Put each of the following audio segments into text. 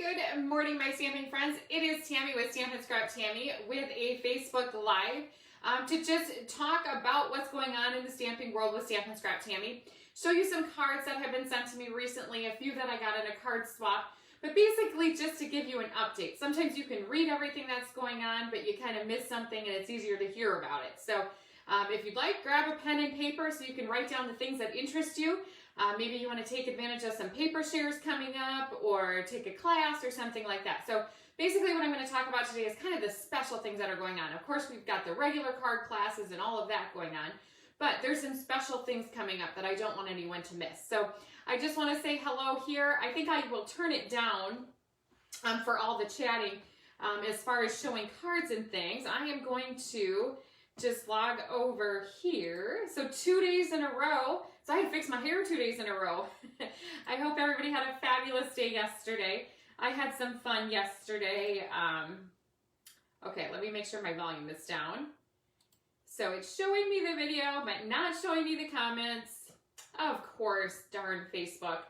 Good morning, my stamping friends. It is Tammy with Stamp and Scrap Tammy with a Facebook Live to just talk about what's going on in the stamping world with Stamp and Scrap Tammy. Show you some cards that have been sent to me recently, a few that I got in a card swap, but basically just to give you an update. Sometimes you can read everything that's going on, but you kind of miss something and it's easier to hear about it. So if you'd like, grab a pen and paper so you can write down the things that interest you. Maybe you want to take advantage of some paper shares coming up or take a class or something like that. So basically what I'm going to talk about today is kind of the special things that are going on. Of course, we've got the regular card classes and all of that going on, but there's some special things coming up that I don't want anyone to miss. So I just want to say hello here. I think I will turn it down for all the chatting as far as showing cards and things. I am going to just log over here. So 2 days in a row. So I had fixed my hair 2 days in a row. I hope everybody had a fabulous day yesterday. I had some fun yesterday. Okay, let me make sure my volume is down. So it's showing me the video, but not showing me the comments. Of course, darn Facebook.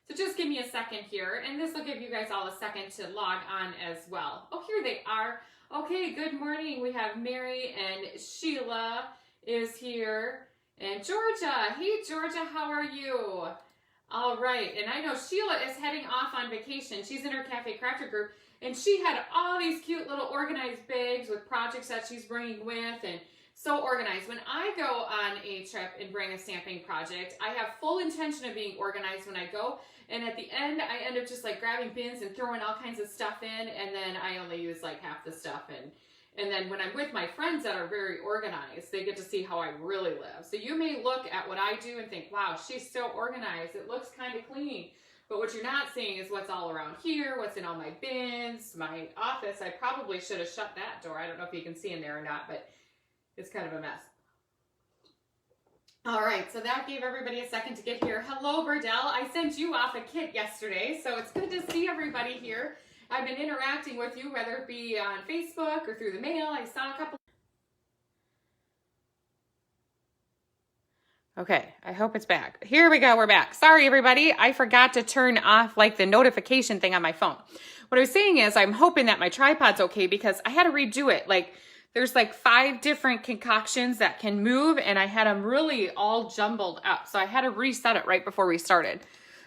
So just give me a second here, and this will give you guys all a second to log on as well. Oh, here they are. Okay, good morning. We have Mary and Sheila is here. And Georgia. Hey, Georgia, how are you? All right. And I know Sheila is heading off on vacation. She's in her Cafe Crafter group, and she had all these cute little organized bags with projects that she's bringing with, and so organized. When I go on a trip and bring a stamping project, I have full intention of being organized when I go, and at the end, I end up just like grabbing bins and throwing all kinds of stuff in, and then I only use like half the stuff in. And then when I'm with my friends that are very organized, they get to see how I really live. So you may look at what I do and think, wow, she's so organized. It looks kind of clean. But what you're not seeing is what's all around here, what's in all my bins, my office. I probably should have shut that door. I don't know if you can see in there or not, but it's kind of a mess. All right, so that gave everybody a second to get here. Hello, Burdell. I sent you off a kit yesterday, so it's good to see everybody here. I've been interacting with you, whether it be on Facebook or through the mail. I saw a couple. Okay, I hope it's back. Here we go, we're back. Sorry, everybody. I forgot to turn off like the notification thing on my phone. What I was saying is I'm hoping that my tripod's okay because I had to redo it. Like there's like 5 different concoctions that can move, and I had them really all jumbled up. So I had to reset it right before we started.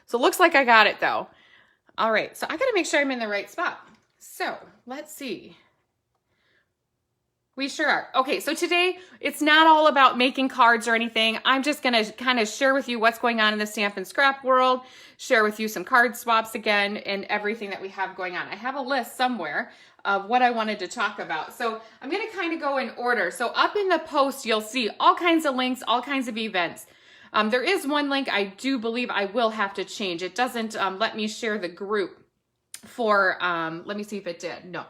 So it looks like I got it though. All right, so I got to make sure I'm in the right spot. So let's see. We sure are. Okay, so today it's not all about making cards or anything. I'm just going to kind of share with you what's going on in the stamp and scrap world, share with you some card swaps again, and everything that we have going on. I have a list somewhere of what I wanted to talk about. So I'm going to kind of go in order. So up in the post, you'll see all kinds of links, all kinds of events. There is one link I do believe I will have to change. It doesn't let me share the group for, let me see if it did. No.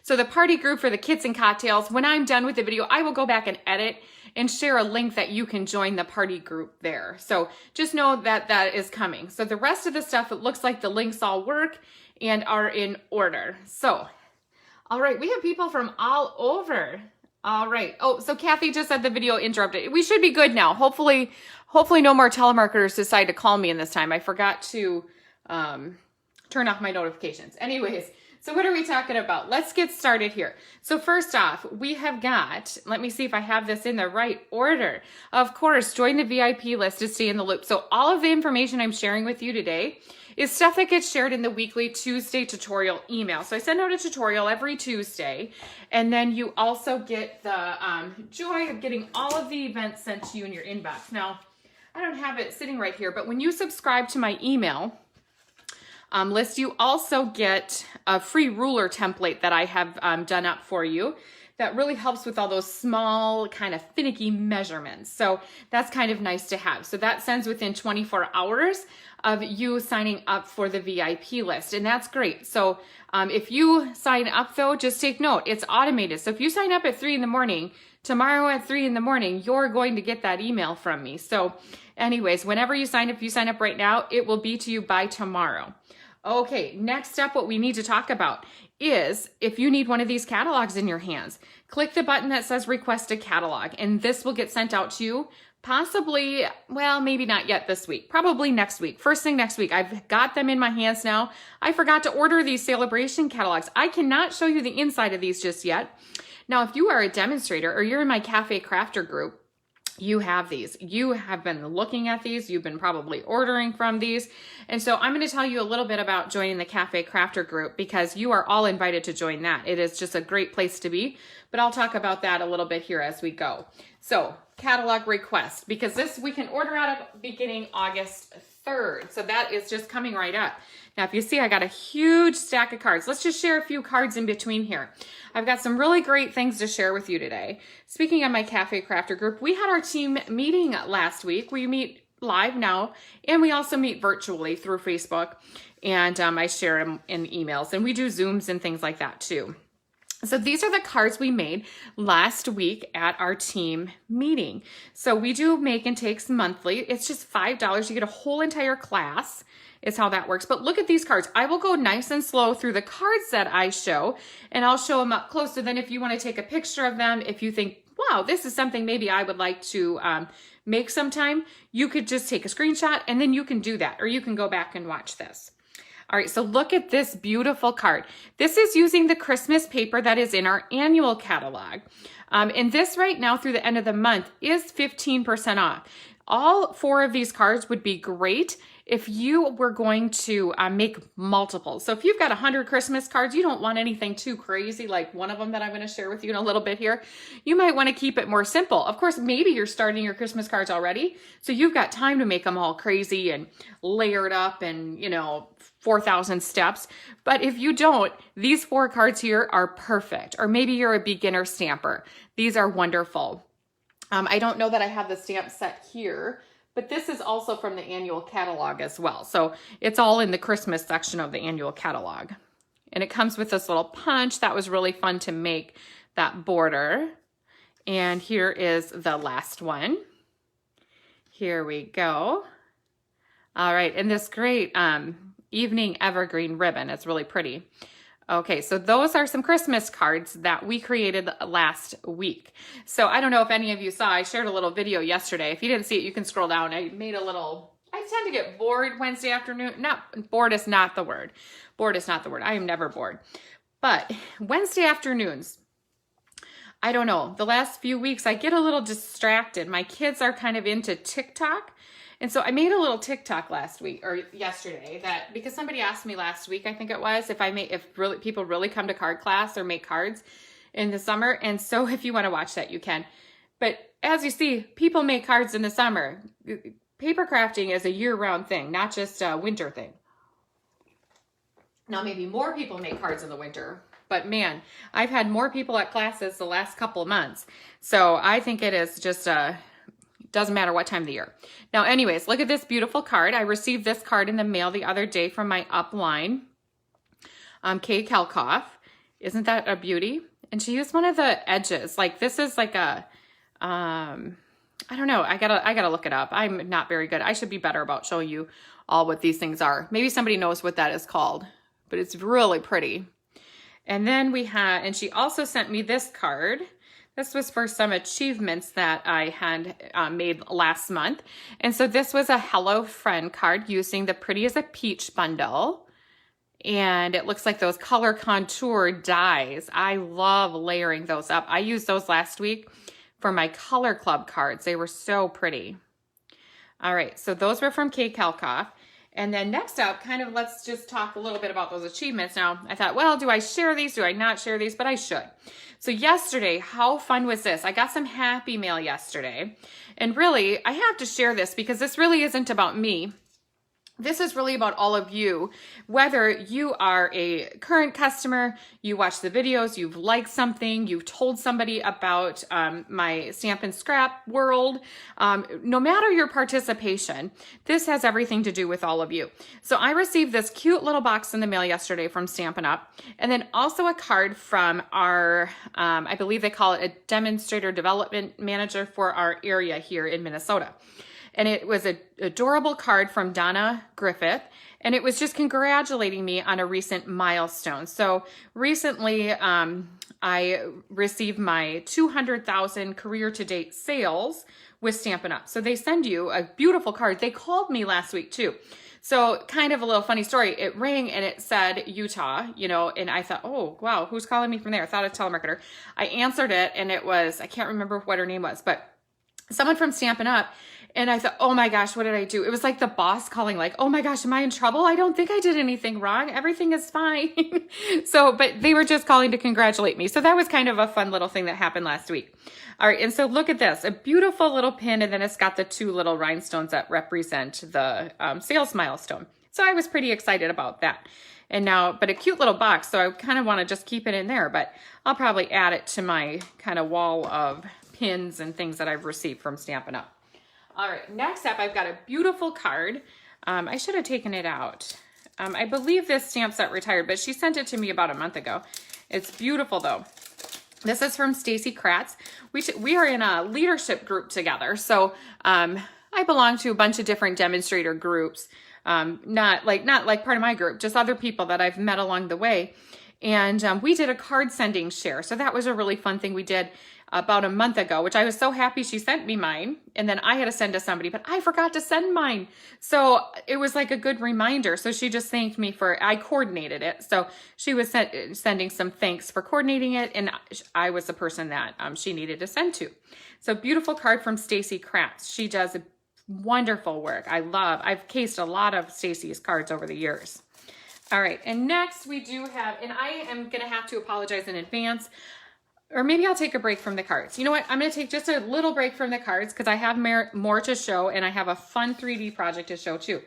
So the party group for the kits and cocktails, when I'm done with the video, I will go back and edit and share a link that you can join the party group there. So just know that that is coming. So the rest of the stuff, it looks like the links all work and are in order. So, all right, we have people from all over. All right. Oh, so Kathy just said the video interrupted. We should be good now. Hopefully no more telemarketers decide to call me in this time. I forgot to turn off my notifications. Anyways, so what are we talking about? Let's get started here. So first off, we have got, let me see if I have this in the right order. Of course, join the VIP list to stay in the loop. So all of the information I'm sharing with you today is stuff that gets shared in the weekly Tuesday tutorial email. So I send out a tutorial every Tuesday, and then you also get the joy of getting all of the events sent to you in your inbox. Now, I don't have it sitting right here, but when you subscribe to my email list, you also get a free ruler template that I have done up for you that really helps with all those small kind of finicky measurements. So that's kind of nice to have. So that sends within 24 hours of you signing up for the VIP list, and that's great. So if you sign up though, just take note, it's automated. So if you sign up at 3 in the morning, tomorrow at 3 in the morning, you're going to get that email from me. So anyways, whenever you sign up, if you sign up right now, it will be to you by tomorrow. Okay, next up, what we need to talk about is if you need one of these catalogs in your hands, click the button that says request a catalog, and this will get sent out to you possibly, well, maybe not yet this week, probably next week, first thing next week. I've got them in my hands now. I forgot to order these celebration catalogs. I cannot show you the inside of these just yet. Now, if you are a demonstrator or you're in my Cafe Crafter group, you have these. You have been looking at these. You've been probably ordering from these. And so I'm going to tell you a little bit about joining the Cafe Crafter group because you are all invited to join that. It is just a great place to be, but I'll talk about that a little bit here as we go. So catalog request, because this we can order out of beginning August 3rd. So that is just coming right up. Now, if you see, I got a huge stack of cards. Let's just share a few cards in between here. I've got some really great things to share with you today. Speaking of my Cafe Crafter group, we had our team meeting last week. We meet live now, and we also meet virtually through Facebook, and I share them in emails, and we do Zooms and things like that too. So these are the cards we made last week at our team meeting. So we do make and takes monthly. It's just $5. You get a whole entire class is how that works. But look at these cards. I will go nice and slow through the cards that I show, and I'll show them up close. So then if you want to take a picture of them, if you think, wow, this is something maybe I would like to make sometime, you could just take a screenshot and then you can do that, or you can go back and watch this. All right, so look at this beautiful card. This is using the Christmas paper that is in our annual catalog. And this right now through the end of the month is 15% off. All 4 of these cards would be great if you were going to make multiples. So if you've got 100 Christmas cards, you don't want anything too crazy like one of them that I'm going to share with you in a little bit here. You might want to keep it more simple. Of course, maybe you're starting your Christmas cards already, so you've got time to make them all crazy and layered up and, 4,000 steps. But if you don't, these 4 cards here are perfect. Or maybe you're a beginner stamper. These are wonderful. I don't know that I have the stamp set here, but this is also from the annual catalog as well. So it's all in the Christmas section of the annual catalog. And it comes with this little punch. That was really fun to make, that border. And here is the last one. Here we go. All right, and this great evening evergreen ribbon. It's really pretty. Okay, so those are some Christmas cards that we created last week. So I don't know if any of you saw, I shared a little video yesterday. If you didn't see it, you can scroll down. I tend to get bored Wednesday afternoon. Bored is not the word. Bored is not the word. I am never bored. But Wednesday afternoons, I don't know, the last few weeks, I get a little distracted. My kids are kind of into TikTok. And so I made a little TikTok last week or yesterday that because somebody asked me last week, I think it was, if people really come to card class or make cards in the summer. And so if you want to watch that, you can. But as you see, people make cards in the summer. Paper crafting is a year-round thing, not just a winter thing. Now, maybe more people make cards in the winter, but man, I've had more people at classes the last couple of months. So I think it is just doesn't matter what time of the year. Now, anyways, look at this beautiful card. I received this card in the mail the other day from my upline, Kay Kelkoff. Isn't that a beauty? And she used one of the edges. Like this is like a, I don't know. I gotta look it up. I'm not very good. I should be better about showing you all what these things are. Maybe somebody knows what that is called, but it's really pretty. And then and she also sent me this card. This was for some achievements that I had made last month. And so this was a Hello Friend card using the Pretty as a Peach bundle. And it looks like those color contour dies. I love layering those up. I used those last week for my Color Club cards. They were so pretty. All right, so those were from Kay Kelkoff. And then next up, let's just talk a little bit about those achievements. Now, I thought, well, do I share these? Do I not share these? But I should. So yesterday, how fun was this? I got some happy mail yesterday. And really, I have to share this because this really isn't about me. This is really about all of you, whether you are a current customer, you watch the videos, you've liked something, you've told somebody about my Stamp and Scrap world. No matter your participation, this has everything to do with all of you. So I received this cute little box in the mail yesterday from Stampin' Up! And then also a card from our, I believe they call it a Demonstrator Development Manager for our area here in Minnesota. And it was an adorable card from Donna Griffith. And it was just congratulating me on a recent milestone. So recently, I received my 200,000 career to date sales with Stampin' Up. So they send you a beautiful card. They called me last week too. So kind of a little funny story. It rang and it said Utah, you know, and I thought, oh, wow, who's calling me from there? I thought a telemarketer. I answered it and it was, I can't remember what her name was, but someone from Stampin' Up. And I thought, oh my gosh, what did I do? It was like the boss calling, like, oh my gosh, am I in trouble? I don't think I did anything wrong. Everything is fine. So, but they were just calling to congratulate me. So that was kind of a fun little thing that happened last week. All right, and so look at this, a beautiful little pin, and then it's got the 2 little rhinestones that represent the sales milestone. So I was pretty excited about that. And now, but a cute little box, so I kind of want to just keep it in there, but I'll probably add it to my kind of wall of pins and things that I've received from Stampin' Up. All right, next up, I've got a beautiful card. I should have taken it out. I believe this stamp set retired, but she sent it to me about a month ago. It's beautiful though. This is from Stacy Kratz. We are in a leadership group together. So I belong to a bunch of different demonstrator groups. Not like part of my group, just other people that I've met along the way. And we did a card sending share. So that was a really fun thing we did about a month ago, which I was so happy she sent me mine. And then I had to send to somebody, but I forgot to send mine. So it was like a good reminder. So she just thanked me I coordinated it. So she was sending some thanks for coordinating it. And I was the person that she needed to send to. So beautiful card from Stacy Kratz. She does wonderful work. I've cased a lot of Stacy's cards over the years. All right, and next we do have, and I am gonna have to apologize in advance, or maybe I'll take a break from the cards. You know what, I'm gonna take just a little break from the cards because I have more to show and I have a fun 3D project to show too.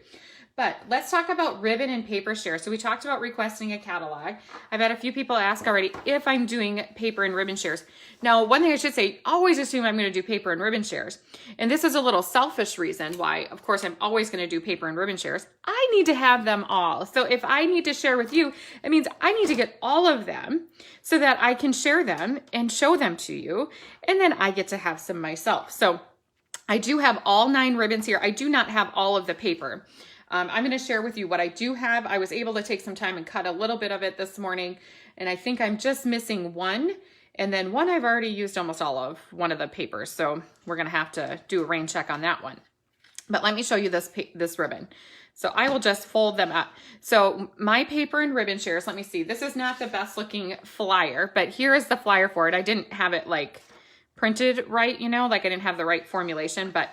But let's talk about ribbon and paper share. So we talked about requesting a catalog. I've had a few people ask already if I'm doing paper and ribbon shares. Now, one thing I should say, always assume I'm gonna do paper and ribbon shares. And this is a little selfish reason why, of course, I'm always gonna do paper and ribbon shares. I need to have them all. So if I need to share with you, it means I need to get all of them so that I can share them and show them to you. And then I get to have some myself. So I do have all 9 ribbons here. I do not have all of the paper. I'm going to share with you what I do have. I was able to take some time and cut a little bit of it this morning, and I think I'm just missing one. And then one I've already used almost all of, one of the papers. So we're going to have to do a rain check on that one. But let me show you this ribbon. So I will just fold them up. So my paper and ribbon shares, let me see. This is not the best looking flyer, but here is the flyer for it. I didn't have it like printed right, you know, like I didn't have the right formulation, but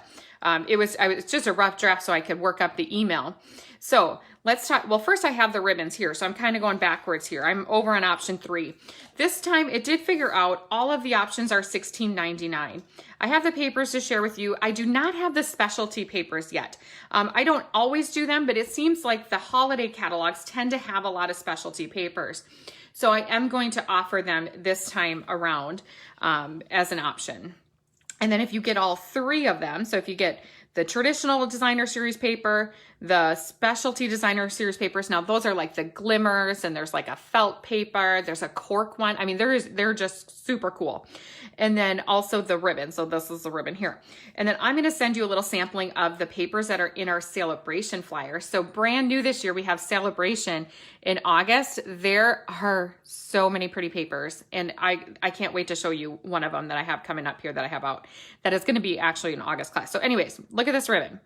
it was just a rough draft so I could work up the email. So let's talk, well, first I have the ribbons here. So I'm kind of going backwards here. I'm over on option 3. This time it did figure out all of the options are $16.99. I have the papers to share with you. I do not have the specialty papers yet. I don't always do them, but it seems like the holiday catalogs tend to have a lot of specialty papers. So I am going to offer them this time around as an option. And then if you get all 3 of them, so if you get the traditional designer series paper, the specialty designer series papers, now those are like the glimmers, and there's like a felt paper, there's a cork one. I mean, they're just super cool. And then also the ribbon. So this is the ribbon here. And then I'm going to send you a little sampling of the papers that are in our celebration flyer. So brand new this year, we have celebration in August. There are so many pretty papers, and I can't wait to show you one of them that I have coming up here that I have out that is going to be actually an August class. So anyways, look at this ribbon.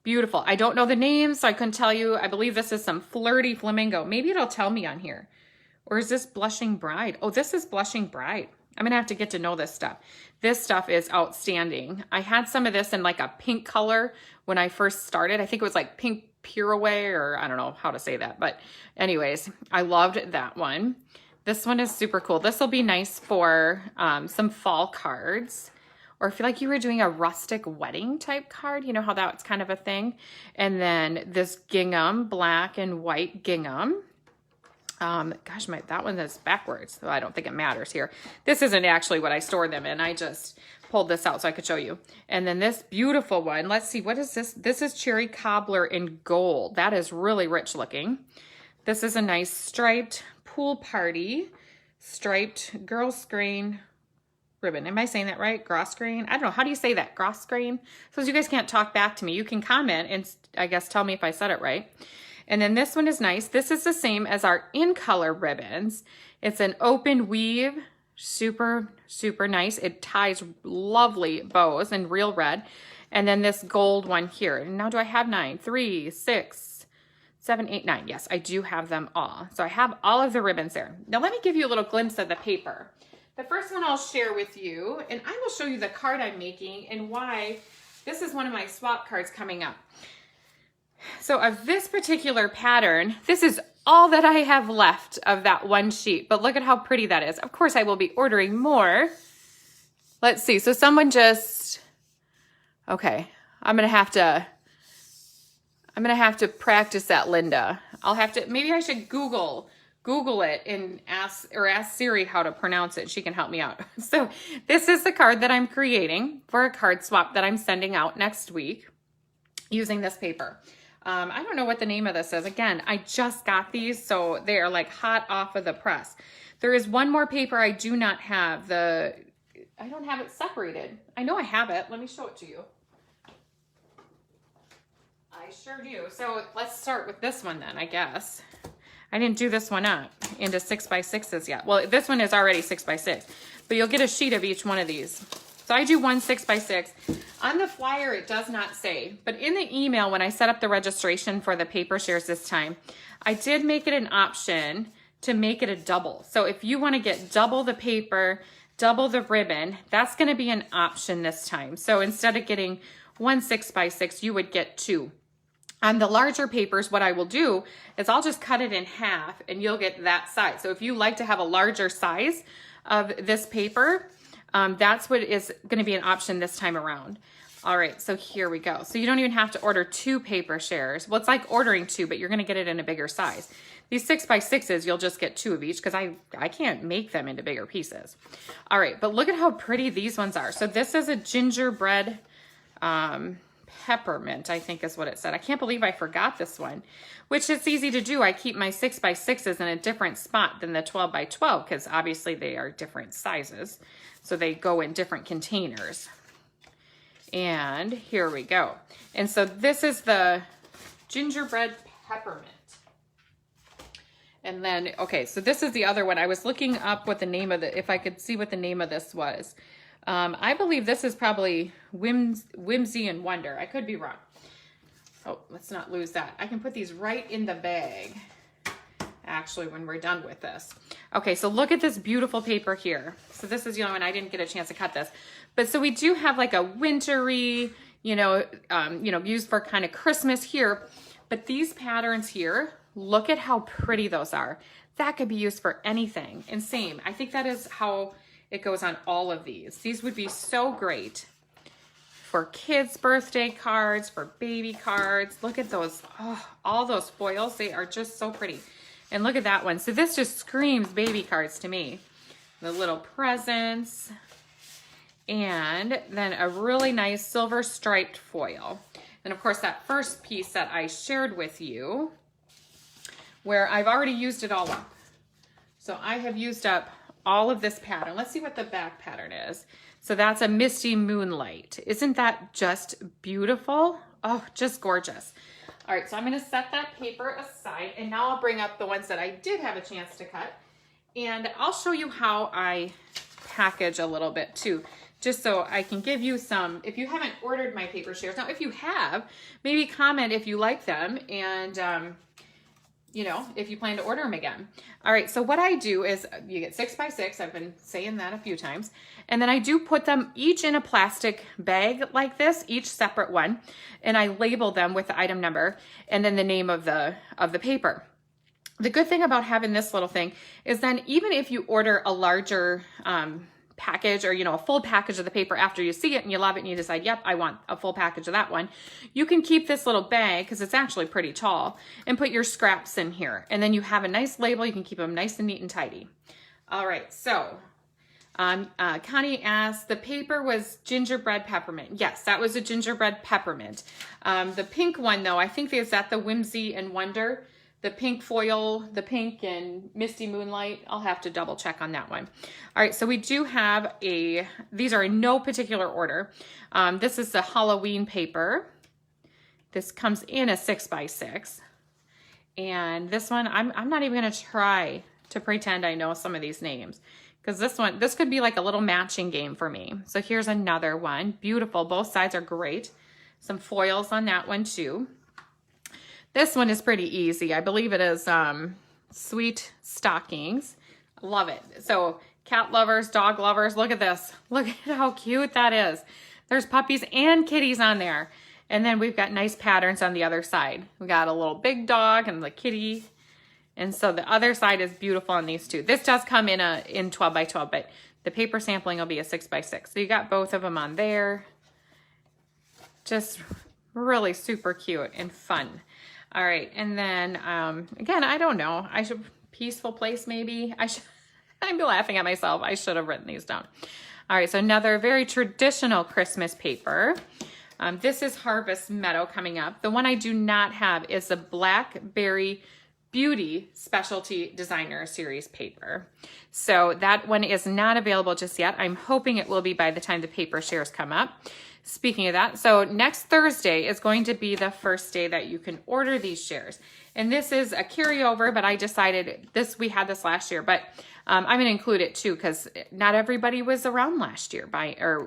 Beautiful. I don't know the names, so I couldn't tell you. I believe this is some Flirty Flamingo. Maybe it'll tell me on here. Or is this Blushing Bride? Oh, this is Blushing Bride. I'm going to have to get to know this stuff. This stuff is outstanding. I had some of this in like a pink color when I first started. I think it was like Pink Pirouette, or I don't know how to say that. But anyways, I loved that one. This one is super cool. This will be nice for some fall cards. Or if like you were doing a rustic wedding type card, you know how that's kind of a thing. And then this gingham, black and white gingham. Gosh, that one is backwards, so I don't think it matters here. This isn't actually what I stored them in. I just pulled this out so I could show you. And then this beautiful one, let's see, what is this? This is Cherry Cobbler in gold. That is really rich looking. This is a nice striped pool party, striped girlscreen ribbon. Am I saying that right? Grosgrain? I don't know. How do you say that? Grosgrain? So you guys can't talk back to me. You can comment and I guess tell me if I said it right. And then this one is nice. This is the same as our in color ribbons. It's an open weave Super, super nice. It ties lovely bows in real red. And then this gold one here. And now do I have 9? 3, 6, 7, 8, 9. Yes, I do have them all. So I have all of the ribbons there. Now let me give you a little glimpse of the paper. The first one I'll share with you, and I will show you the card I'm making and why this is one of my swap cards coming up. So of this particular pattern, this is all that I have left of that one sheet, but look at how pretty that is. Of course, I will be ordering more. Let's see. So someone just, okay, I'm going to have to practice that, Linda. I'll have to, maybe I should Google it and ask Siri how to pronounce it. She can help me out. So this is the card that I'm creating for a card swap that I'm sending out next week using this paper. I don't know what the name of this is. Again, I just got these, so they are like hot off of the press. There is one more paper I do not have. I don't have it separated. I know I have it. Let me show it to you. I sure do. So let's start with this one then, I guess. I didn't do this one up into 6x6s yet. Well, this one is already 6x6, but you'll get a sheet of each one of these. So I do one 6x6. On the flyer, it does not say, but in the email, when I set up the registration for the paper shares this time, I did make it an option to make it a double. So if you want to get double the paper, double the ribbon, that's going to be an option this time. So instead of getting one 6x6, you would get 2. On the larger papers, what I will do is I'll just cut it in half and you'll get that size. So if you like to have a larger size of this paper, that's what is going to be an option this time around. All right, so here we go. So you don't even have to order 2 paper shares. Well, it's like ordering 2, but you're going to get it in a bigger size. These 6x6s, you'll just get 2 of each because I can't make them into bigger pieces. All right, but look at how pretty these ones are. So this is a gingerbread peppermint, I think is what it said. I can't believe I forgot this one, which is easy to do. I keep my 6x6s in a different spot than the 12x12 because obviously they are different sizes. So they go in different containers. And here we go. And so this is the gingerbread peppermint. And then, okay, so this is the other one. I was looking up what the name of if I could see what the name of this was. I believe this is probably Whimsy and Wonder. I could be wrong. Oh, let's not lose that. I can put these right in the bag, actually, when we're done with this. Okay, so look at this beautiful paper here. So this is the only one I didn't get a chance to cut this. But so we do have like a wintry, used for kind of Christmas here. But these patterns here, look at how pretty those are. That could be used for anything. And same, I think that is how it goes on all of these. These would be so great for kids' birthday cards, for baby cards. Look at those, oh, all those foils. They are just so pretty. And look at that one. So this just screams baby cards to me. The little presents. And then a really nice silver striped foil. And of course that first piece that I shared with you, where I've already used it all up. So I have used up all of this pattern. Let's see what the back pattern is. So that's a Misty Moonlight. Isn't that just beautiful? Oh, just gorgeous. All right, so I'm gonna set that paper aside and now I'll bring up the ones that I did have a chance to cut and I'll show you how I package a little bit too, just so I can give you some, if you haven't ordered my paper shares. Now, if you have, maybe comment if you like them and if you plan to order them again. All right, so what I do is you get 6x6, I've been saying that a few times, and then I do put them each in a plastic bag like this, each separate one, and I label them with the item number and then the name of the paper. The good thing about having this little thing is then even if you order a larger package or, a full package of the paper after you see it and you love it and you decide, yep, I want a full package of that one, you can keep this little bag because it's actually pretty tall and put your scraps in here. And then you have a nice label. You can keep them nice and neat and tidy. All right. So Connie asked, the paper was gingerbread peppermint. Yes, that was a gingerbread peppermint. The pink one though, I think is that the Whimsy and Wonder. The pink foil, the pink and Misty Moonlight. I'll have to double check on that one. All right, so we do have these are in no particular order. This is the Halloween paper. This comes in a 6x6. And this one, I'm not even gonna try to pretend I know some of these names because this could be like a little matching game for me. So here's another one. Beautiful. Both sides are great. Some foils on that one too. This one is pretty easy. I believe it is Sweet Stockings. Love it. So cat lovers, dog lovers, look at this. Look at how cute that is. There's puppies and kitties on there. And then we've got nice patterns on the other side. We got a little big dog and the kitty. And so the other side is beautiful on these two. This does come in 12 by 12, but the paper sampling will be a 6 by 6. So you got both of them on there. Just really super cute and fun. All right, and then again, I don't know. Peaceful place maybe. I'm laughing at myself. I should have written these down. All right, so another very traditional Christmas paper. This is Harvest Meadow coming up. The one I do not have is the Blackberry Beauty Specialty Designer Series paper. So that one is not available just yet. I'm hoping it will be by the time the paper shares come up. Speaking of that, so next Thursday is going to be the first day that you can order these shares. And this is a carryover, but I decided we had this last year, but I'm going to include it too because not everybody was around last year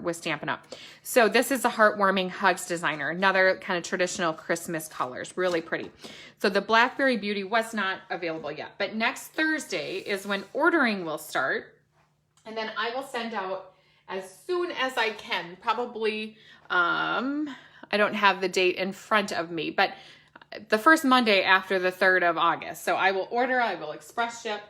was Stampin' Up. So this is a Heartwarming Hugs Designer, another kind of traditional Christmas colors, really pretty. So the Blackberry Beauty was not available yet, but next Thursday is when ordering will start. And then I will send out as soon as I can, probably, I don't have the date in front of me, but the first Monday after the 3rd of August. So I will express ship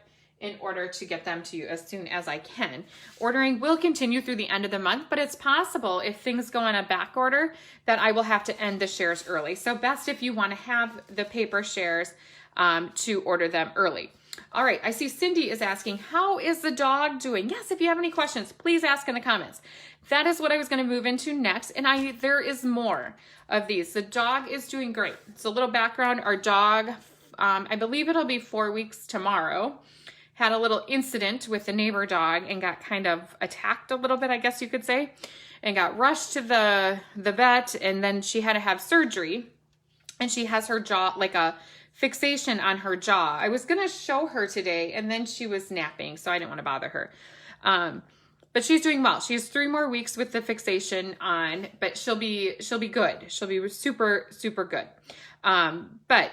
in order to get them to you as soon as I can. Ordering will continue through the end of the month, but it's possible if things go on a back order that I will have to end the shares early. So best if you want to have the paper shares to order them early. All right, I see Cindy is asking, how is the dog doing? Yes, if you have any questions, please ask in the comments. That is what I was going to move into next, and there is more of these. The dog is doing great. So a little background, our dog, I believe it'll be 4 weeks tomorrow, had a little incident with the neighbor dog and got kind of attacked a little bit, I guess you could say, and got rushed to the vet, and then she had to have surgery, and she has her jaw, like a fixation on her jaw. I was going to show her today, and then she was napping, so I didn't want to bother her. But she's doing well. She has 3 more weeks with the fixation on, but she'll be good. She'll be super, super good. But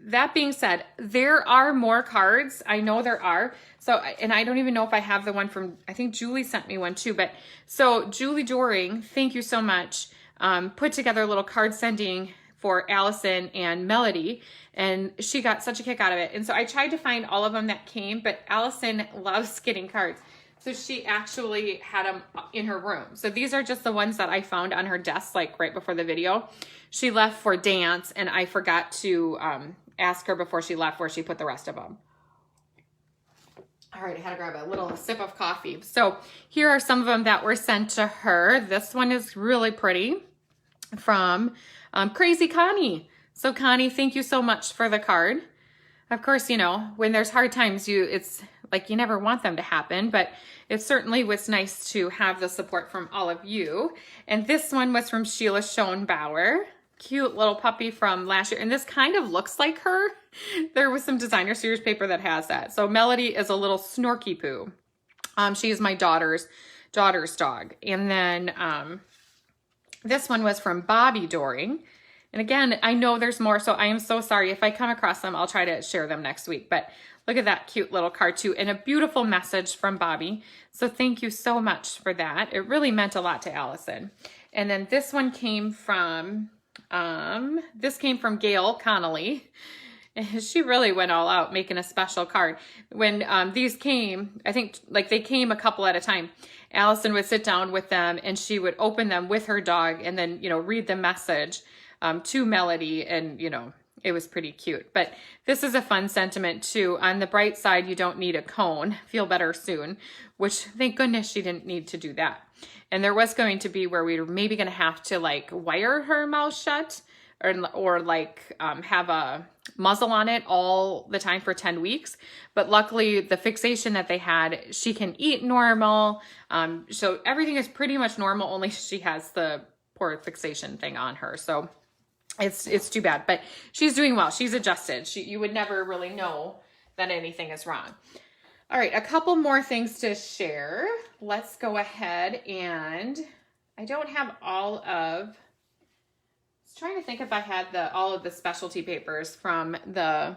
that being said, there are more cards. I know there are. So, and I don't even know if I have the one from, I think Julie sent me one too. But so Julie Doring, thank you so much, put together a little card sending for Allison and Melody, and she got such a kick out of it. And so I tried to find all of them that came, but Allison loves getting cards. So she actually had them in her room. So these are just the ones that I found on her desk, like right before the video. She left for dance, and I forgot to ask her before she left where she put the rest of them. All right, I had to grab a little sip of coffee. So here are some of them that were sent to her. This one is really pretty from Crazy Connie. So Connie, thank you so much for the card. Of course, you know, when there's hard times, it's like you never want them to happen, but it certainly was nice to have the support from all of you. And this one was from Sheila Schoenbauer. Cute little puppy from last year. And this kind of looks like her. There was some designer series paper that has that. So Melody is a little Snorky Poo. She is my daughter's dog. And then this one was from Bobby Doring. And again, I know there's more, so I am so sorry. If I come across them, I'll try to share them next week. But look at that cute little card too, and a beautiful message from Bobby. So thank you so much for that. It really meant a lot to Allison. And then this one came from, Gail Connolly. She really went all out making a special card. When these came, I think like they came a couple at a time. Allison would sit down with them and she would open them with her dog and then, you know, read the message to Melody, and, you know, it was pretty cute. But this is a fun sentiment too. On the bright side, you don't need a cone. Feel better soon, which thank goodness she didn't need to do that. And there was going to be where we were maybe going to have to like wire her mouth shut or like have a muzzle on it all the time for 10 weeks. But luckily the fixation that they had, she can eat normal. So everything is pretty much normal, only she has the poor fixation thing on her. So it's too bad, but she's doing well. She's adjusted. You would never really know that anything is wrong. All right, a couple more things to share. Let's go ahead and I don't have all of, I was trying to think if I had all of the specialty papers from the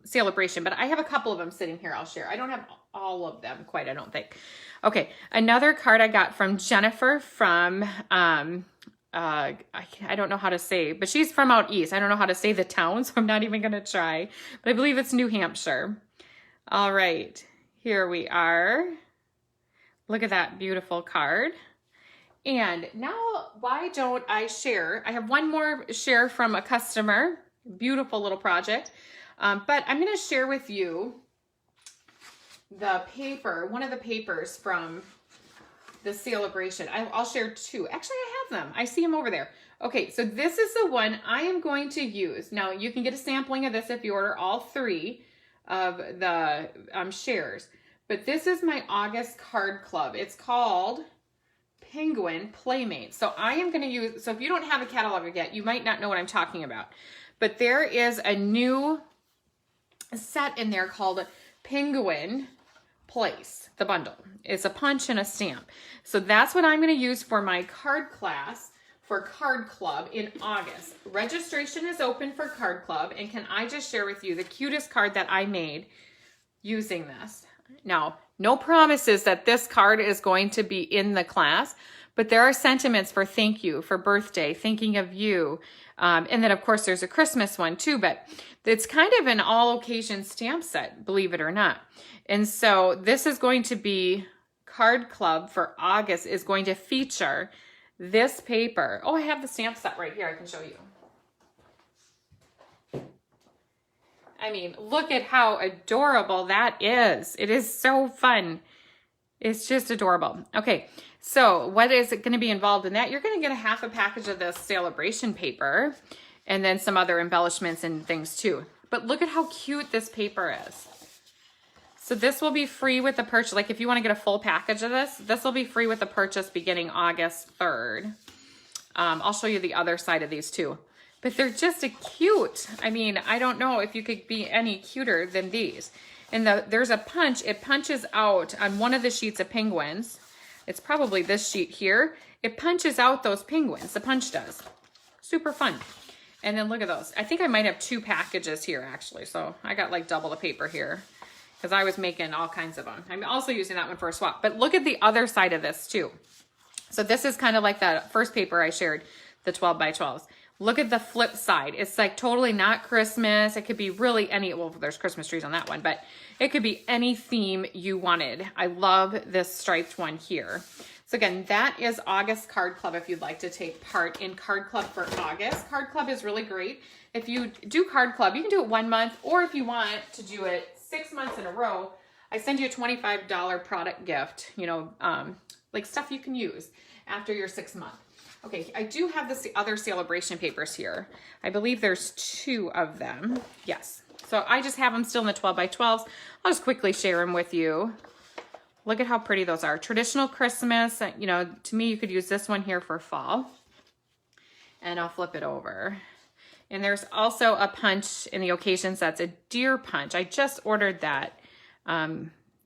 celebration, but I have a couple of them sitting here I'll share. I don't have all of them quite, I don't think. Okay, another card I got from Jennifer from, I don't know how to say, but she's from out east. I don't know how to say the town, so I'm not even going to try, but I believe it's New Hampshire. All right, here we are. Look at that beautiful card. And now, why don't I share? I have one more share from a customer. Beautiful little project. But I'm going to share with you the paper, one of the papers from the celebration. I'll share two. Actually, I have them. I see them over there. Okay, so this is the one I am going to use. Now, you can get a sampling of this if you order all three of the shares. But this is my August card club. It's called Penguin Playmates. So I am going to use, so if you don't have a catalog yet, you might not know what I'm talking about. But there is a new set in there called Penguin Place, the bundle. It's a punch and a stamp. So that's what I'm going to use for my card class for Card Club in August. Registration is open for Card Club, and can I just share with you the cutest card that I made using this? Now, no promises that this card is going to be in the class, but there are sentiments for thank you, for birthday, thinking of you. And then, of course, there's a Christmas one too, but it's kind of an all occasion stamp set, believe it or not. And so this is going to be Card Club for August is going to feature this paper. Oh, I have the stamp set right here. I can show you. I mean, look at how adorable that is. It is so fun. It's just adorable. Okay, so what is it going to be involved in that? You're going to get a half a package of this celebration paper and then some other embellishments and things too. But look at how cute this paper is. So this will be free with the purchase. Like if you want to get a full package of this, this will be free with the purchase beginning August 3rd. I'll show you the other side of these too. But they're just cute. I mean, I don't know if you could be any cuter than these. And there's a punch. It punches out on one of the sheets of penguins. It's probably this sheet here. It punches out those penguins. The punch does. Super fun. And then look at those. I think I might have two packages here actually. So I got like double the paper here because I was making all kinds of them. I'm also using that one for a swap. But look at the other side of this too. So this is kind of like that first paper I shared, the 12 by 12s. Look at the flip side. It's like totally not Christmas. It could be really any, well, there's Christmas trees on that one, but it could be any theme you wanted. I love this striped one here. So again, that is August Card Club if you'd like to take part in Card Club for August. Card Club is really great. If you do Card Club, you can do it 1 month, or if you want to do it 6 months in a row, I send you a $25 product gift, you know, like stuff you can use after your 6 month. Okay, I do have the other celebration papers here. I believe there's 2 of them. Yes. So I just have them still in the 12 by 12s. I'll just quickly share them with you. Look at how pretty those are. Traditional Christmas, you know, to me, you could use this one here for fall. And I'll flip it over. And there's also a punch in the occasion sets, a deer punch. I just ordered that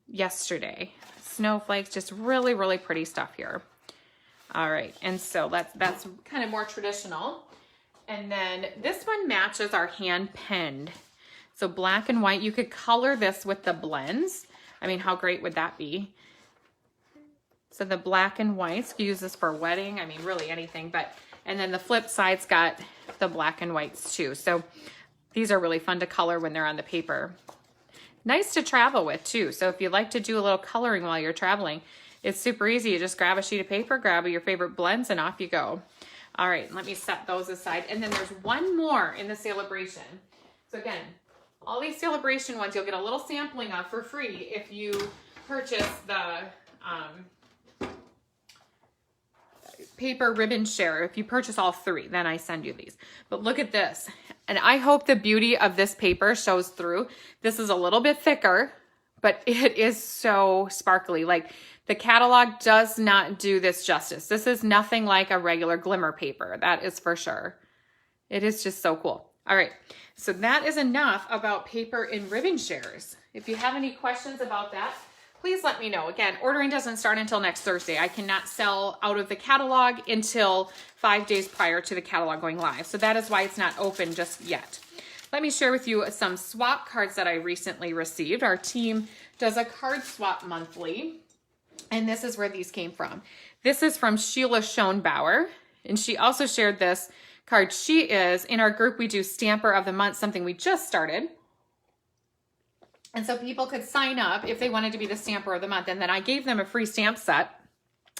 yesterday. Snowflakes, just really, really pretty stuff here. All right, and so that's kind of more traditional. And then this one matches our hand penned. So black and white, you could color this with the blends. I mean, how great would that be? So the black and whites, you use this for wedding, I mean, really anything, but, and then the flip side's got the black and whites too. So these are really fun to color when they're on the paper. Nice to travel with too. So if you like to do a little coloring while you're traveling, it's super easy. You just grab a sheet of paper, grab your favorite blends, and off you go. All right, let me set those aside. And then there's one more in the celebration. So again, all these celebration ones, you'll get a little sampling of for free if you purchase the paper ribbon share. If you purchase all 3, then I send you these. But look at this. And I hope the beauty of this paper shows through. This is a little bit thicker, but it is so sparkly. Like, the catalog does not do this justice. This is nothing like a regular glimmer paper. That is for sure. It is just so cool. All right, so that is enough about paper and ribbon shares. If you have any questions about that, please let me know. Again, ordering doesn't start until next Thursday. I cannot sell out of the catalog until 5 days prior to the catalog going live. So that is why it's not open just yet. Let me share with you some swap cards that I recently received. Our team does a card swap monthly, and this is where these came from. This is from Sheila Schoenbauer, and she also shared this card. She is, in our group, we do Stamper of the Month, something we just started. And so people could sign up if they wanted to be the Stamper of the Month, and then I gave them a free stamp set,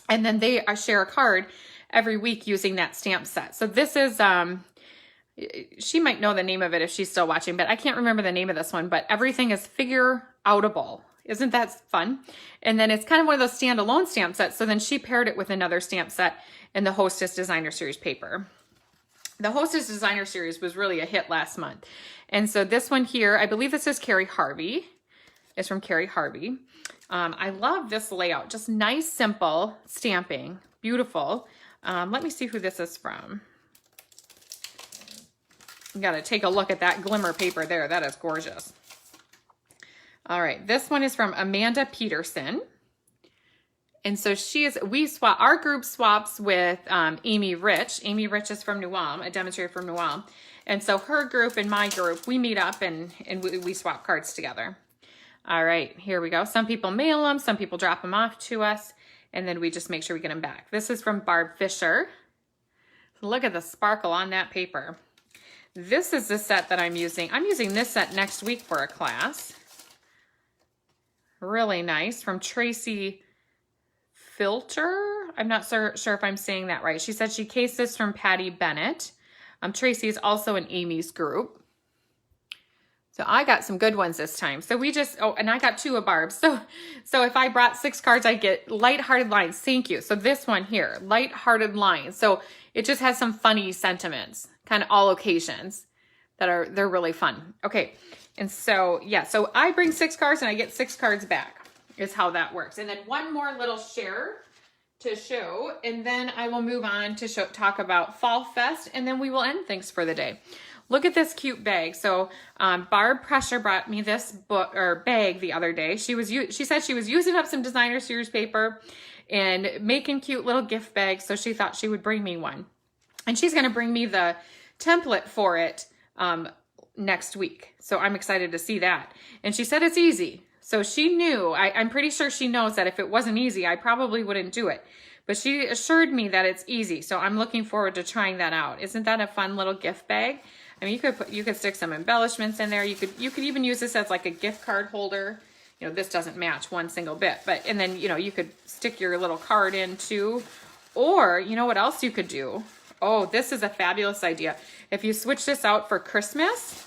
and then they share a card every week using that stamp set. So this is, she might know the name of it if she's still watching, but I can't remember the name of this one, but everything is figure outable. Isn't that fun? And then it's kind of one of those standalone stamp sets. So then she paired it with another stamp set in the Hostess Designer Series paper. The Hostess Designer Series was really a hit last month. And so this one here, I believe this is Carrie Harvey. It's from Carrie Harvey. I love this layout. Just nice, simple stamping. Beautiful. Let me see who this is from. You got to take a look at that glimmer paper there. That is gorgeous. All right, this one is from Amanda Peterson. And so our group swaps with Amy Rich. Amy Rich is from New Ulm, a demonstrator from New Ulm. And so her group and my group, we meet up and we swap cards together. All right, here we go. Some people mail them, some people drop them off to us, and then we just make sure we get them back. This is from Barb Fisher. Look at the sparkle on that paper. This is the set that I'm using. I'm using this set next week for a class. Really nice, from Tracy Filter. I'm not sure if I'm saying that right. She said she cased this from Patty Bennett. Tracy is also in Amy's group. So I got some good ones this time. So we just, oh, and I got 2 of Barb's. So if I brought 6 cards, I get lighthearted lines. Thank you. So this one here, lighthearted lines. So it just has some funny sentiments, kind of all occasions they're really fun. Okay. And so, yeah, so I bring 6 cards and I get 6 cards back is how that works. And then one more little share to show, and then I will move on to talk about Fall Fest, and then we will end things for the day. Look at this cute bag. So Barb Pressure brought me this bag the other day. She said she was using up some Designer Series paper and making cute little gift bags, so she thought she would bring me one. And she's gonna bring me the template for it next week. So I'm excited to see that. And she said it's easy. So she knew, I'm pretty sure she knows that if it wasn't easy, I probably wouldn't do it. But she assured me that it's easy. So I'm looking forward to trying that out. Isn't that a fun little gift bag? I mean, you could stick some embellishments in there. You could even use this as like a gift card holder. You know, this doesn't match one single bit, and then, you know, you could stick your little card in too. Or, you know what else you could do? Oh, this is a fabulous idea. If you switch this out for Christmas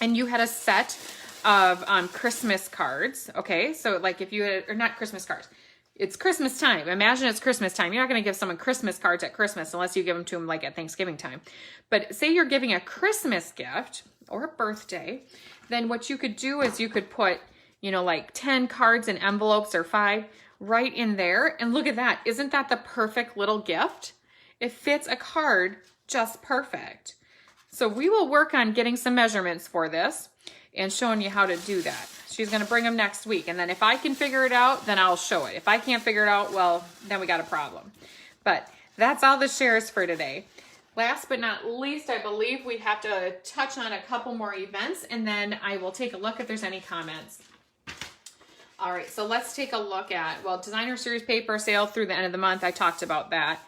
and you had a set of Christmas cards, okay? So like if you had, or not Christmas cards, it's Christmas time. Imagine it's Christmas time. You're not going to give someone Christmas cards at Christmas unless you give them to them like at Thanksgiving time. But say you're giving a Christmas gift or a birthday, then what you could do is you could put, you know, like 10 cards in envelopes or 5 right in there. And look at that. Isn't that the perfect little gift? It fits a card just perfect. So we will work on getting some measurements for this and showing you how to do that. She's going to bring them next week. And then if I can figure it out, then I'll show it. If I can't figure it out, well, then we got a problem. But that's all the shares for today. Last but not least, I believe we have to touch on a couple more events, and then I will take a look if there's any comments. All right, so let's take a look at, well, Designer Series paper sale through the end of the month. I talked about that.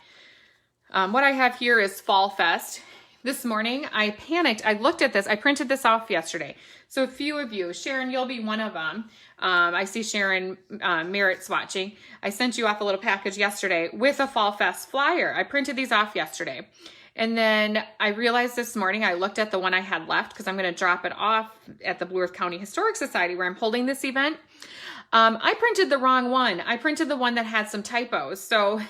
What I have here is Fall Fest. This morning, I panicked. I looked at this. I printed this off yesterday. So a few of you, Sharon, you'll be one of them. I see Sharon Merritt's watching. I sent you off a little package yesterday with a Fall Fest flyer. I printed these off yesterday. And then I realized this morning, I looked at the one I had left because I'm going to drop it off at the Blue Earth County Historic Society where I'm holding this event. I printed the wrong one. I printed the one that had some typos. So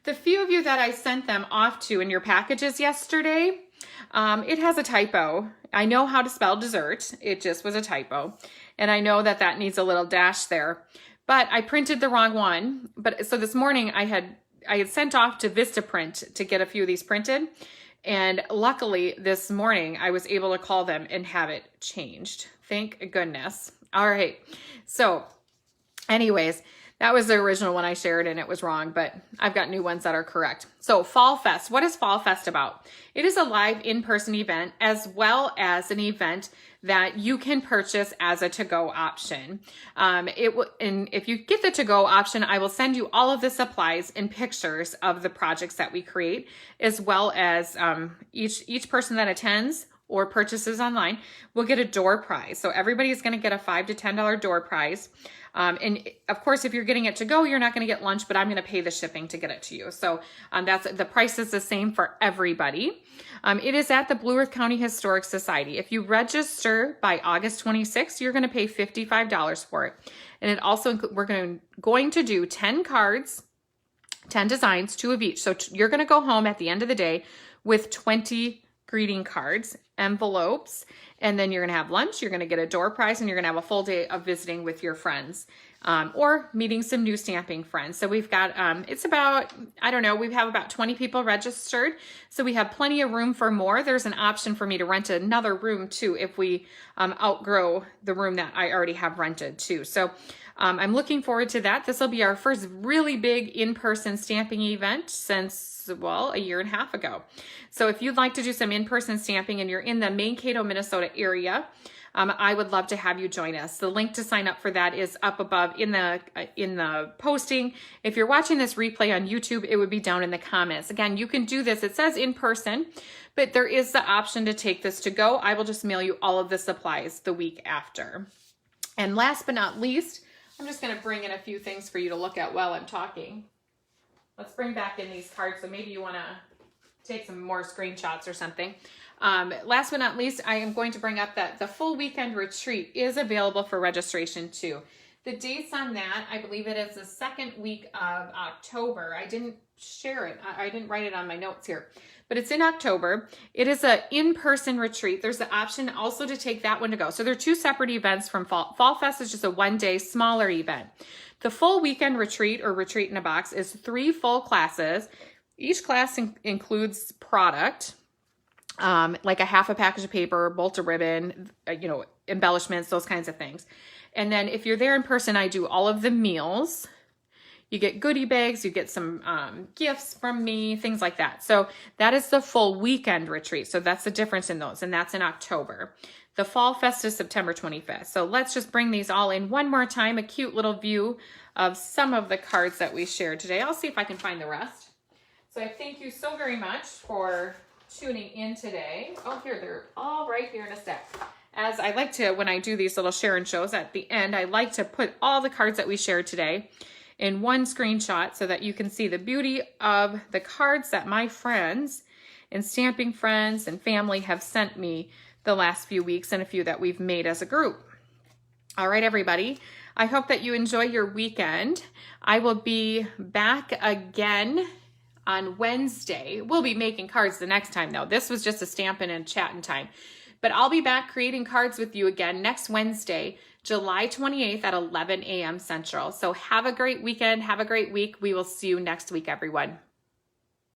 the few of you that I sent them off to in your packages yesterday, it has a typo. I know how to spell dessert. It just was a typo. And I know that that needs a little dash there. But I printed the wrong one. But so this morning I had sent off to Vistaprint to get a few of these printed. And luckily this morning I was able to call them and have it changed. Thank goodness. All right. So anyways, that was the original one I shared and it was wrong, but I've got new ones that are correct. So Fall Fest, what is Fall Fest about? It is a live in-person event as well as an event that you can purchase as a to-go option. And if you get the to-go option, I will send you all of the supplies and pictures of the projects that we create, as well as each person that attends or purchases online will get a door prize. So everybody is going to get a $5 to $10 door prize. And of course, if you're getting it to go, you're not going to get lunch, but I'm going to pay the shipping to get it to you. So that's the price is the same for everybody. It is at the Blue Earth County Historic Society. If you register by August 26th, you're going to pay $55 for it. And it also, we're going to do 10 cards, 10 designs, 2 of each. So you're going to go home at the end of the day with 20 greeting cards, envelopes, and then you're going to have lunch, you're going to get a door prize, and you're going to have a full day of visiting with your friends or meeting some new stamping friends. So we've got, it's about, I don't know, we have about 20 people registered. So we have plenty of room for more. There's an option for me to rent another room too if we outgrow the room that I already have rented too. So I'm looking forward to that. This will be our first really big in-person stamping event since, well, a year and a half ago. So if you'd like to do some in-person stamping and you're in the Mankato, Minnesota area, I would love to have you join us. The link to sign up for that is up above in the posting. If you're watching this replay on YouTube, it would be down in the comments. Again, you can do this. It says in person, but there is the option to take this to go. I will just mail you all of the supplies the week after. And last but not least, I'm just going to bring in a few things for you to look at while I'm talking. Let's bring back in these cards. So maybe you want to take some more screenshots or something. Last but not least, I am going to bring up that the full weekend retreat is available for registration too. The dates on that, I believe it is the second week of October. I didn't share it. I didn't write it on my notes here, but it's in October. It is an in-person retreat. There's the option also to take that one to go. So they're 2 separate events from Fall. Fall Fest is just a one-day smaller event. The full weekend retreat or retreat in a box is 3 full classes. Each class includes product, like a half a package of paper, bolt of ribbon, embellishments, those kinds of things. And then if you're there in person, I do all of the meals. You get goodie bags, you get some gifts from me, things like that. So that is the full weekend retreat. So that's the difference in those, and that's in October. The Fall Fest is September 25th. So let's just bring these all in one more time, a cute little view of some of the cards that we shared today. I'll see if I can find the rest. So I thank you so very much for tuning in today. Oh, here, they're all right here in a stack. As I like to, when I do these little share and shows at the end, I like to put all the cards that we shared today in one screenshot so that you can see the beauty of the cards that my friends and stamping friends and family have sent me the last few weeks and a few that we've made as a group. All right, everybody. I hope that you enjoy your weekend. I will be back again on Wednesday. We'll be making cards the next time though. This was just a stamping and chatting time. But I'll be back creating cards with you again next Wednesday, July 28th at 11 a.m. Central. So have a great weekend. Have a great week. We will see you next week, everyone.